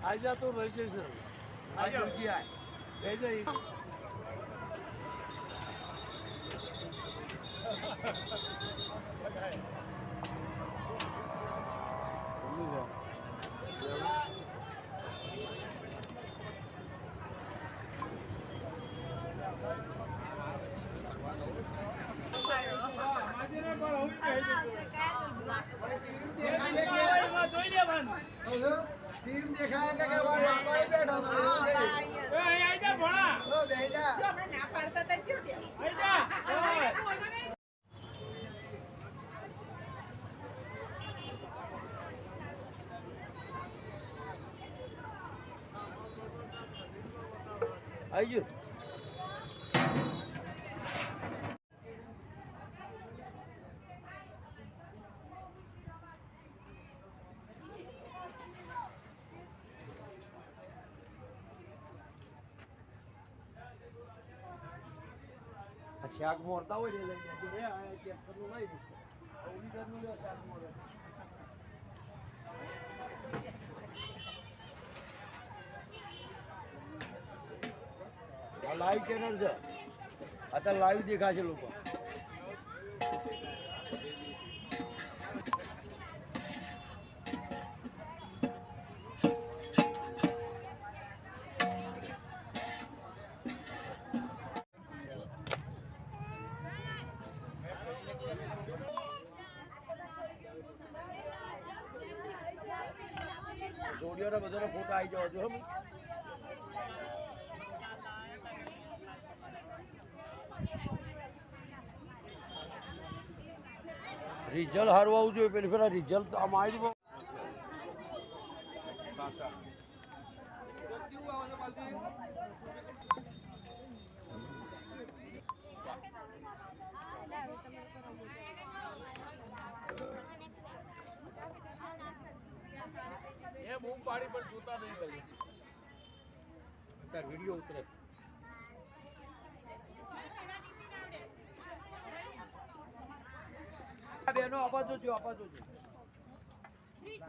आजा तो रजिस्ट्रेशन आजा किया है भेजा ही टीम देखा है कि वो लापा ही बैठा था ए आई जा भोला ओ बे जा जो मैं ना पढ़ता था जो आई जा आइयो શાક મોરતા હોય ને લઈ જજો રે આ ચેક કરવું લઈ દે ઓલી કરનું લે શાક મોરે આ લાઈવ ચેનલ છે અત્યારે લાઈવ દેખાશે લોકો જોડિયોના બધાનો ફોટો આવી જાવ છો રિઝલ્ટ સારું આવવું જોઈએ પેલી ફેરા રિઝલ્ટ આમ આવી ગયું એ બૂમ પાડી પણ જોતા નહીં કરે અત્યારે વિડીયો ઉતરે બેનો અવાજ જોજો બે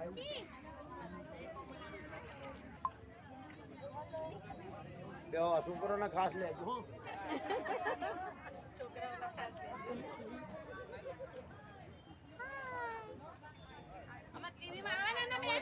છોકરાના ખાસ લેજો હો છોકરાઓના ખાસ લેજો અમાર ટીવી માં આવે ને બે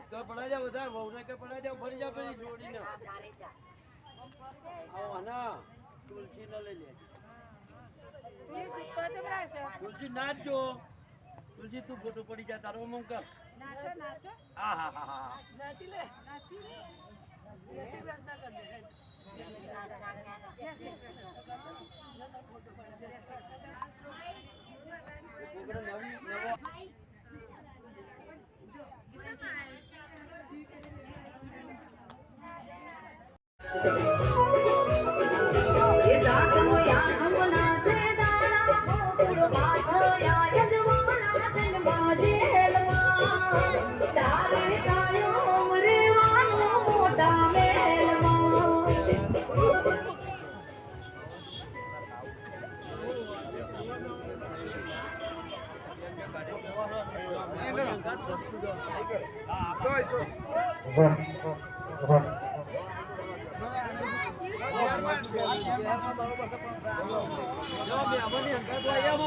બધા પડાઈ જા બધા વહુને કે પડાઈ દે ફરી જા પેલી જોડીને આવો ના તુલસી ન લઈ લે તુલસી નાચજો તુલસી તું ફોટો પડી જા તારો મમ કર નાચો નાચો હા હા હા હા નાચી લે જય શ્રી કૃષ્ણ કર દે જય શ્રી કૃષ્ણ ફોટો પડી જય શ્રી કૃષ્ણ નવી નવો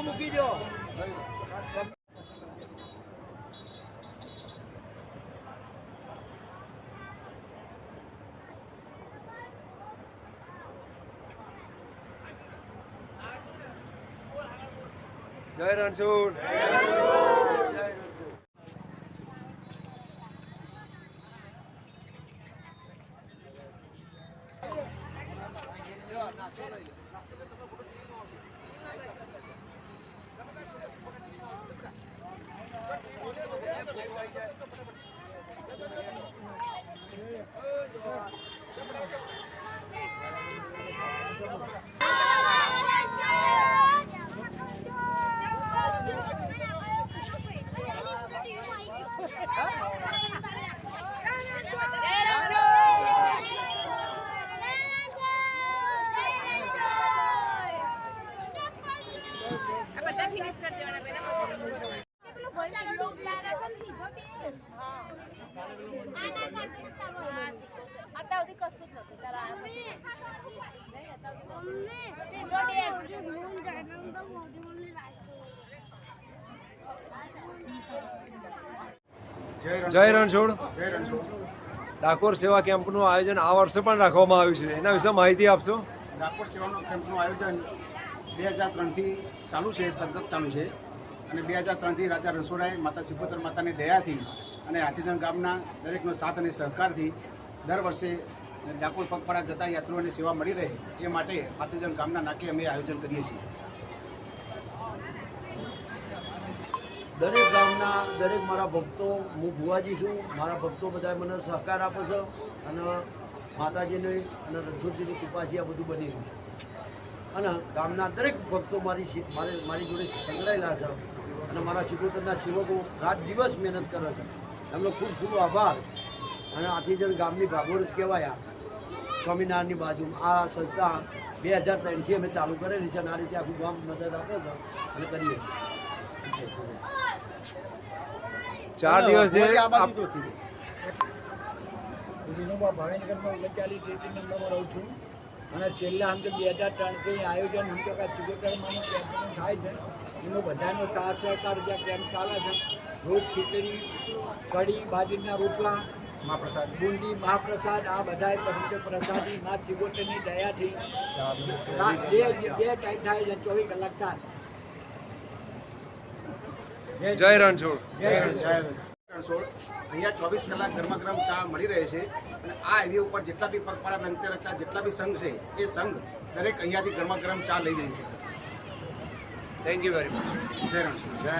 મૂકી દો જય રણછોડ. જય રણછોડ. ડાકોર સેવા કેમ્પનું આયોજન આ વર્ષે પણ રાખવામાં આવ્યું છે, એના વિશે માહિતી આપશો. ડાકોર સેવાનો કેમ્પનું આયોજન 2003થી ચાલુ છે, સતત ચાલુ છે. અને 2003થી રાજા રણછોડાએ માતા સિકોતર માતાની દયાથી અને હાથીજણ ગામના દરેકનો સાથ અને સહકારથી દર વર્ષે ડાકોર પગપાળા જતા યાત્રીઓને સેવા મળી રહે એ માટે હાથીજણ ગામના નાકે અમે આયોજન કરીએ છીએ. દરેક ગામના દરેક મારા ભક્તો, હું ભુવાજી છું, મારા ભક્તો બધા મને સહકાર આપે છે અને માતાજીની અને રણછોડજીની કૃપાથી આ બધું બની રહ્યું છે. અને ગામના દરેક ભક્તો મારી જોડે સંકળાયેલા છે અને મારા સિકોતરના સેવકો રાત દિવસ મહેનત કરે છે. એમનો ખૂબ ખૂબ આભાર. અને હાથીજણ ગામની ભાગોળ કહેવાય સ્વામિનારાયણની બાજુ આ સંસ્થા 2003થી અમે ચાલુ કરેલી છે અને આ રીતે આખું ગામ મદદ આપે છે અને કરીએ છીએ. 4 દિવસે વિનોબા ભાવેનગરમાં 39 નંબરમાં રહું છું અને છેલ્લા આમ તો 2003થી આયોજન સિકોતરમાંનું કેમ્પનું થાય છે. એનો બધાનો સાથ સહકાર જ્યાં કેમ્પ ચાલે છે. રોજ ખીચડી, કઢી, બાજરીના રોટલા, મહાપ્રસાદ, બુંદી, મહાપ્રસાદ આ બધા પવિત્ર પ્રસાદી મા સિકોતરની દયાથી બે ટાઈમ થાય છે, 24 કલાક થાય. જય રણછોડ. રણછોડ અહીંયા 24 કલાક ગરમા ગરમ ચા મળી રહે છે. અને આ હાઈવે ઉપર જેટલા બી પગપાળા લંગતે રખતા જેટલા બી સંઘ છે એ સંઘ દરેક અહીંયાથી ગરમા ગરમ ચા લઈ જઈ શકે છે. Thank you very much. જય રણછોડ. જય